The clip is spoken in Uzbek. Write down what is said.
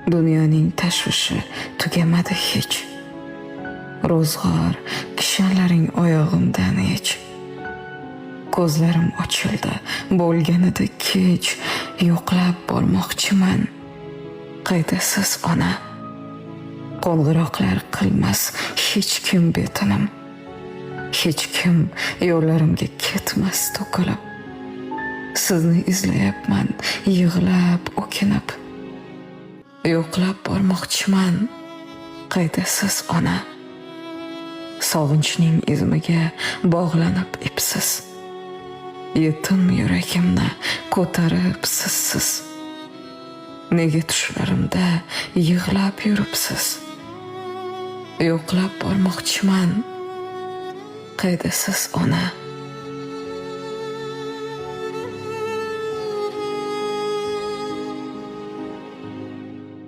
Dunyoning tashvishi tugamadi hech. Ro'zg'or kishanlaring oyog'imdan hech. Ko'zlarim ochildi, bo'lganida kech, yo'qlab bormoqchiman. Qaydasiz ona, qo'ng'iroqlar qilmas hech kim betinim. Hech kim yo'llarimga ketmas to'kilib. Sizni izlayapman, yig'lab, o'kinib. Yo'qlab bormoqchiman, qaydasiz ona. Sog'inchning izmiga bog'lanib ipsiz. Yetim yuragimni ko'tarib sizsiz. Nega tushlarimda yig'lab yuribsiz? Yo'qlab bormoqchiman, qaydasiz ona.